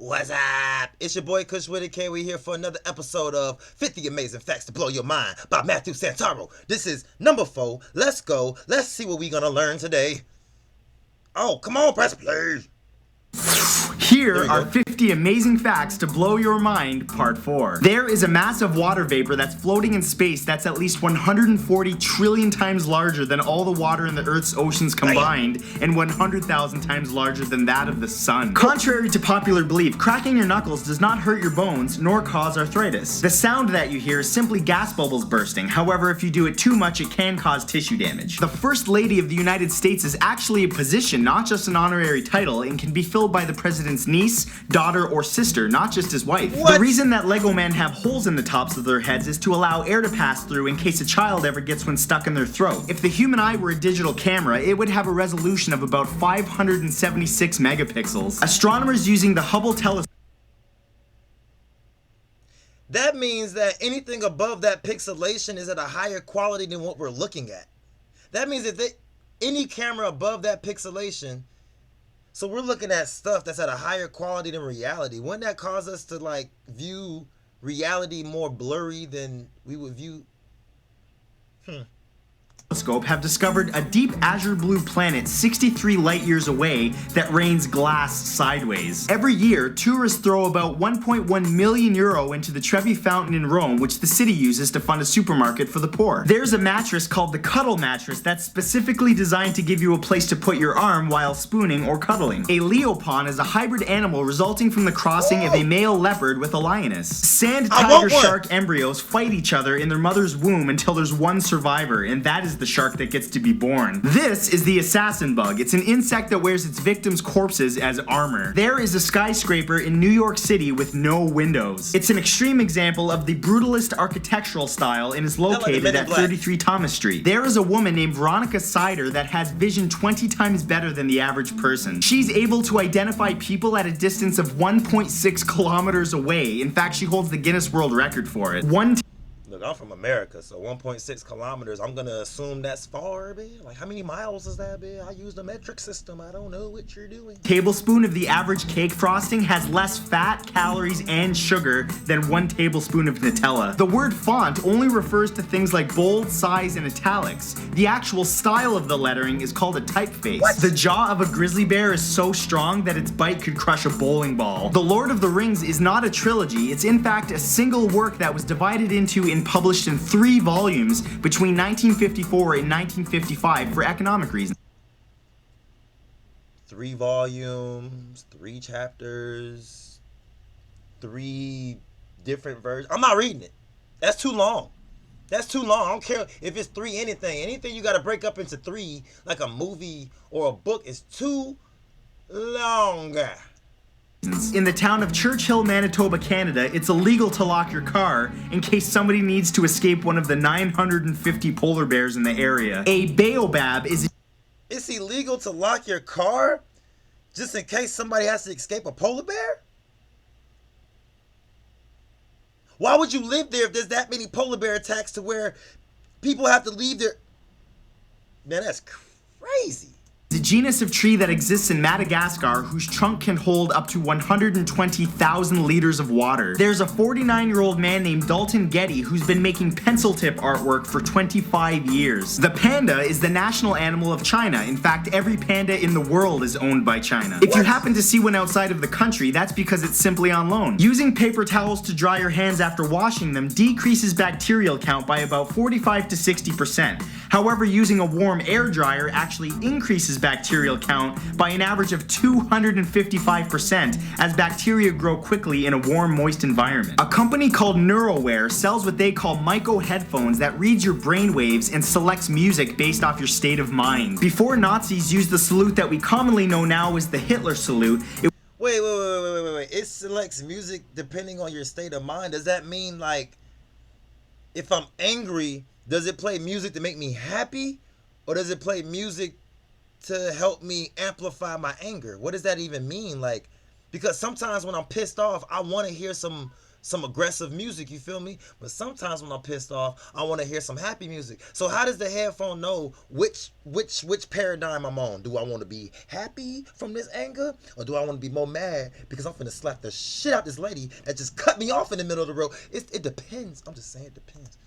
What's up? It's your boy Kush Widakae. We're here for another episode of 50 Amazing Facts to Blow Your Mind by Mathew Santoro. This is number 4. Let's go. Let's see what we're gonna learn today. Oh, come on, press play. Here are 50 amazing facts to blow your mind, part 4. There is a mass of water vapor that's floating in space that's at least 140 trillion times larger than all the water in the Earth's oceans combined, and 100,000 times larger than that of the sun. Contrary to popular belief, cracking your knuckles does not hurt your bones nor cause arthritis. The sound that you hear is simply gas bubbles bursting. However, if you do it too much, it can cause tissue damage. The First Lady of the United States is actually a position, not just an honorary title, and can be filled by the president's niece, daughter, or sister, not just his wife. What? The reason that Lego men have holes in the tops of their heads is to allow air to pass through in case a child ever gets one stuck in their throat. If the human eye were a digital camera, it would have a resolution of about 576 megapixels. Astronomers using the Hubble telescope. That means that anything above that pixelation is at a higher quality than what we're looking at. That means that any camera above that pixelation, so we're looking at stuff that's at a higher quality than reality. Wouldn't that cause us to like view reality more blurry than we would view? Have discovered a deep azure blue planet 63 light years away that rains glass sideways. Every year, tourists throw about 1.1 million euro into the Trevi Fountain in Rome, which the city uses to fund a supermarket for the poor. There's a mattress called the Cuddle Mattress that's specifically designed to give you a place to put your arm while spooning or cuddling. A leopon is a hybrid animal resulting from the crossing of a male leopard with a lioness. Sand tiger shark embryos fight each other in their mother's womb until there's one survivor, and that is the shark that gets to be born. This is the assassin bug. It's an insect that wears its victims' corpses as armor. There is a skyscraper in New York City with no windows. It's an extreme example of the brutalist architectural style and is located at 33 Thomas Street. There is a woman named Veronica Sider that has vision 20 times better than the average person. She's able to identify people at a distance of 1.6 kilometers away. In fact, she holds the Guinness World Record for it. Look, I'm from America, so 1.6 kilometers, I'm gonna assume that's far, bitch. Like, how many miles is that, bitch? I use the metric system. I don't know what you're doing. Tablespoon of the average cake frosting has less fat, calories, and sugar than 1 tablespoon of Nutella. The word font only refers to things like bold, size, and italics. The actual style of the lettering is called a typeface. What? The jaw of a grizzly bear is so strong that its bite could crush a bowling ball. The Lord of the Rings is not a trilogy. It's in fact a single work that was divided into and published in 3 volumes between 1954 and 1955 for economic reasons. 3 volumes, 3 chapters, 3 different versions. I'm not reading it. That's too long. That's too long. I don't care if it's 3 anything. Anything you got to break up into 3, like a movie or a book, is too long. In the town of Churchill, Manitoba, Canada, it's illegal to lock your car in case somebody needs to escape one of the 950 polar bears in the area. A baobab is... It's illegal to lock your car just in case somebody has to escape a polar bear? Why would you live there if there's that many polar bear attacks to where people have to leave their... Man, that's crazy. The genus of tree that exists in Madagascar whose trunk can hold up to 120,000 liters of water. There's a 49-year-old man named Dalton Getty who's been making pencil tip artwork for 25 years. The panda is the national animal of China. In fact, every panda in the world is owned by China. If you happen to see one outside of the country, that's because it's simply on loan. Using paper towels to dry your hands after washing them decreases bacterial count by about 45 to 60%. However, using a warm air dryer actually increases bacterial count by an average of 255% as bacteria grow quickly in a warm, moist environment. A company called Neuroware sells what they call Myco headphones that reads your brainwaves and selects music based off your state of mind. Before Nazis used the salute that we commonly know now as the Hitler salute, Wait. It selects music depending on your state of mind. Does that mean, like, if I'm angry, does it play music to make me happy? Or does it play music to help me amplify my anger? What does that even mean? Like, because sometimes when I'm pissed off, I want to hear some some aggressive music, you feel me? But sometimes when I'm pissed off, I want to hear some happy music. So how does the headphone know which paradigm I'm on? Do I want to be happy from this anger, or do I want to be more mad because I'm finna slap the shit out this lady that just cut me off in the middle of the road? It depends. I'm just saying it depends.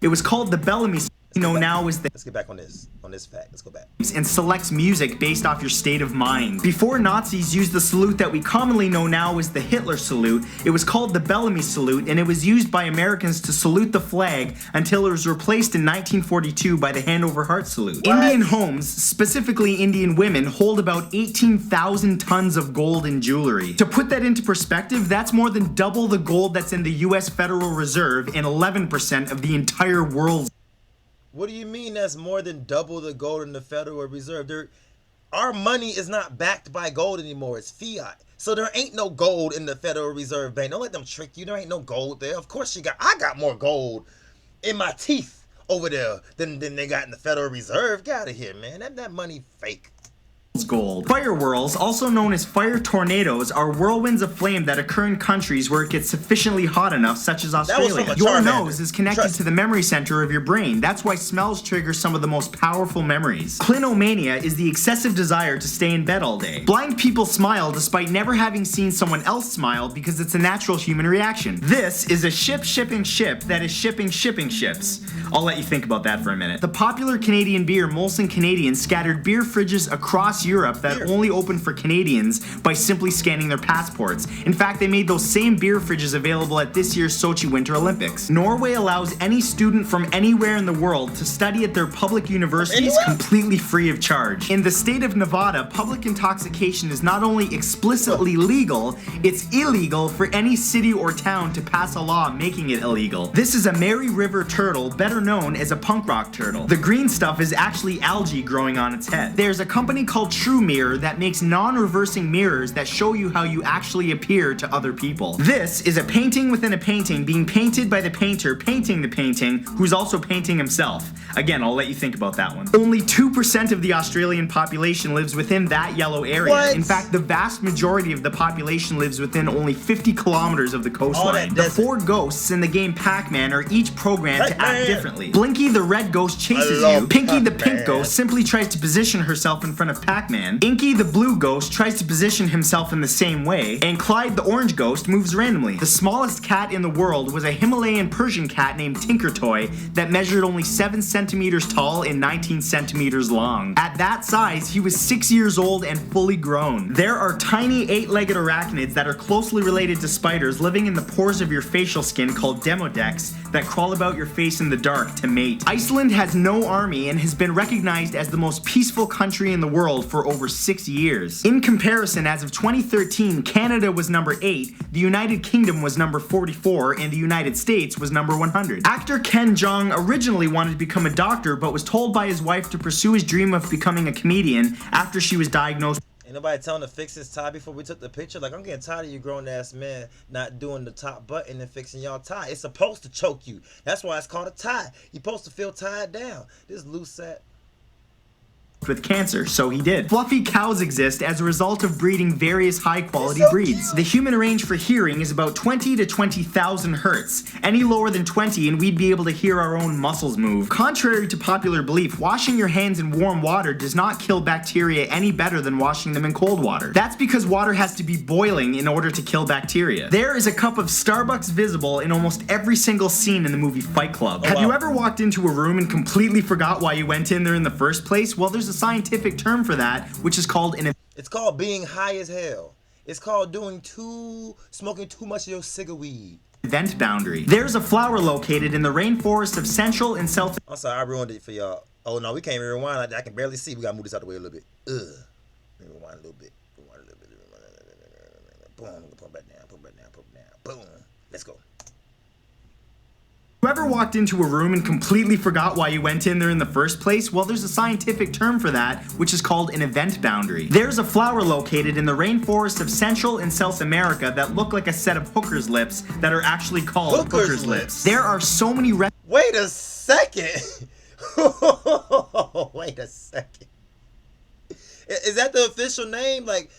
It was called the Bellamy, now as the... Let's get back on this fact. Let's go back. And selects music based off your state of mind. Before Nazis used the salute that we commonly know now as the Hitler salute, it was called the Bellamy salute, and it was used by Americans to salute the flag until it was replaced in 1942 by the hand over heart salute. What? Indian homes, specifically Indian women, hold about 18,000 tons of gold in jewelry. To put that into perspective, that's more than double the gold that's in the US Federal Reserve and 11% of the entire world's. What do you mean that's more than double the gold in the Federal Reserve? Our money is not backed by gold anymore. It's fiat. So there ain't no gold in the Federal Reserve Bank. Don't let them trick you. There ain't no gold there. Of course I got more gold in my teeth over there than they got in the Federal Reserve. Get out of here, man. That money fake. Gold. Fire whirls, also known as fire tornadoes, are whirlwinds of flame that occur in countries where it gets sufficiently hot enough, such as Australia. Your nose is connected to the memory center of your brain. That's why smells trigger some of the most powerful memories. Clinomania is the excessive desire to stay in bed all day. Blind people smile despite never having seen someone else smile because it's a natural human reaction. This is a shipping ship that is shipping ships. I'll let you think about that for a minute. The popular Canadian beer Molson Canadian scattered beer fridges across Europe that only opened for Canadians by simply scanning their passports. In fact, they made those same beer fridges available at this year's Sochi Winter Olympics. Norway allows any student from anywhere in the world to study at their public universities completely free of charge. In the state of Nevada, public intoxication is not only explicitly legal, it's illegal for any city or town to pass a law making it illegal. This is a Mary River turtle, better known as a punk rock turtle. The green stuff is actually algae growing on its head. There's a company called True Mirror that makes non-reversing mirrors that show you how you actually appear to other people. This is a painting within a painting being painted by the painter painting the painting, who's also painting himself. Again, I'll let you think about that one. Only 2% of the Australian population lives within that yellow area. What? In fact, the vast majority of the population lives within only 50 kilometers of the coastline. The 4 ghosts in the game Pac-Man are each programmed to act differently. Blinky the red ghost chases you. Pinky the pink ghost simply tries to position herself in front of Pac-Man. Inky the blue ghost tries to position himself in the same way, and Clyde the orange ghost moves randomly. The smallest cat in the world was a Himalayan Persian cat named Tinkertoy that measured only 7 centimeters tall and 19 centimeters long. At that size, he was 6 years old and fully grown. There are tiny 8-legged arachnids that are closely related to spiders living in the pores of your facial skin called demodex that crawl about your face in the dark to mate. Iceland has no army and has been recognized as the most peaceful country in the world for over 6 years. In comparison, as of 2013, Canada was number 8, the United Kingdom was number 44, and the United States was number 100. Actor Ken Jeong originally wanted to become a doctor, but was told by his wife to pursue his dream of becoming a comedian after she was diagnosed. Ain't nobody telling to fix his tie before we took the picture. Like, I'm getting tired of you grown ass men not doing the top button and fixing y'all tie. It's supposed to choke you. That's why it's called a tie. You're supposed to feel tied down. This loose set. With cancer, so he did. Fluffy cows exist as a result of breeding various high-quality breeds. Cute. The human range for hearing is about 20 to 20,000 hertz. Any lower than 20 and we'd be able to hear our own muscles move. Contrary to popular belief, washing your hands in warm water does not kill bacteria any better than washing them in cold water. That's because water has to be boiling in order to kill bacteria. There is a cup of Starbucks visible in almost every single scene in the movie Fight Club. Have you ever walked into a room and completely forgot why you went in there in the first place? Well, there's a scientific term for that, which is called an... It's called being high as hell. It's called smoking too much of your cigar weed. Event boundary. There's a flower located in the rainforest of Central and South... I'm sorry, I ruined it for y'all. Oh no, we can't even rewind. I can barely see. We gotta move this out the way a little bit. Let me rewind a little bit. Boom, put it back down. Boom. Let's go. You ever walked into a room and completely forgot why you went in there in the first place? Well, there's a scientific term for that, which is called an event boundary. There's a flower located in the rainforest of Central and South America that look like a set of hooker's lips that are actually called hooker's lips. There are so many... Wait a second. Wait a second. Is that the official name? Like,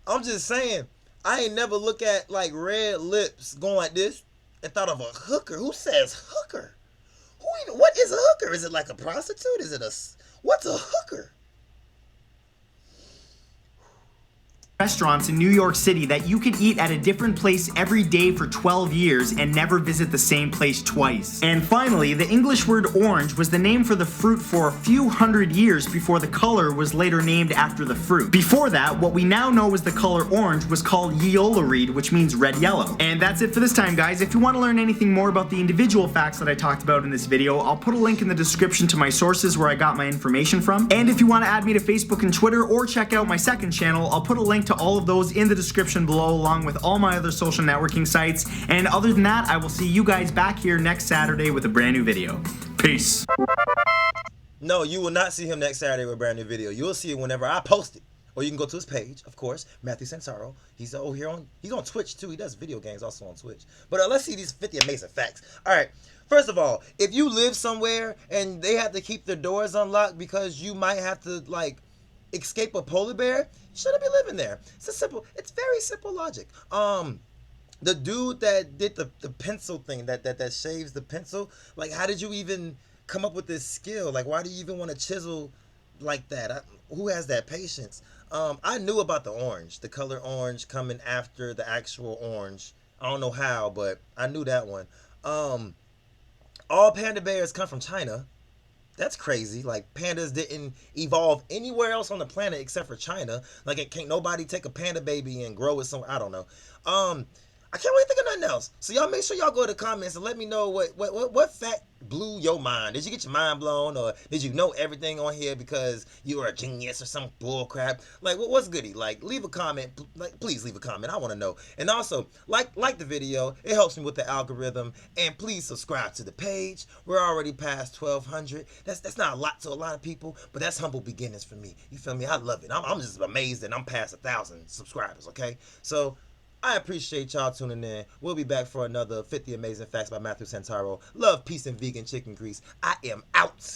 I'm just saying, I ain't never look at like red lips going like this and thought of a hooker. Who says hooker? Who even? What is a hooker? Is it like a prostitute? Is it a? What's a hooker? Restaurants in New York City that you could eat at a different place every day for 12 years and never visit the same place twice. And finally, the English word orange was the name for the fruit for a few hundred years before the color was later named after the fruit. Before that, what we now know as the color orange was called yeolareed, which means red-yellow. And that's it for this time, guys. If you want to learn anything more about the individual facts that I talked about in this video, I'll put a link in the description to my sources where I got my information from. And if you want to add me to Facebook and Twitter or check out my second channel, I'll put a link to all of those in the description below, along with all my other social networking sites. And other than that, I will see you guys back here next Saturday with a brand new video. Peace. No, you will not see him next Saturday with a brand new video. You will see it whenever I post it. Or you can go to his page, of course, Mathew Santoro. He's over here he's on Twitch too. He does video games also on Twitch. But let's see these 50 amazing facts. All right. First of all, if you live somewhere and they have to keep their doors unlocked because you might have to like escape a polar bear, you shouldn't be living there. It's very simple logic. The dude that did the pencil thing, that shaves the pencil, like how did you even come up with this skill? Like why do you even want to chisel like that? Who has that patience? I knew about the orange, the color orange coming after the actual orange. I don't know how, but I knew that one. All panda bears come from China. That's crazy. Like pandas didn't evolve anywhere else on the planet except for China. Like it can't nobody take a panda baby and grow it somewhere. I don't know. I can't really think of nothing else. So y'all make sure y'all go to the comments and let me know what fact blew your mind. Did you get your mind blown, or did you know everything on here because you were a genius or some bull crap? Like what's goody? Like leave a comment. Like please leave a comment. I want to know. And also like the video. It helps me with the algorithm. And please subscribe to the page. We're already past 1,200. That's not a lot to a lot of people, but that's humble beginnings for me. You feel me? I love it. I'm just amazed that I'm past 1,000 subscribers. Okay, so I appreciate y'all tuning in. We'll be back for another 50 Amazing Facts by Mathew Santoro. Love, peace, and vegan chicken grease. I am out.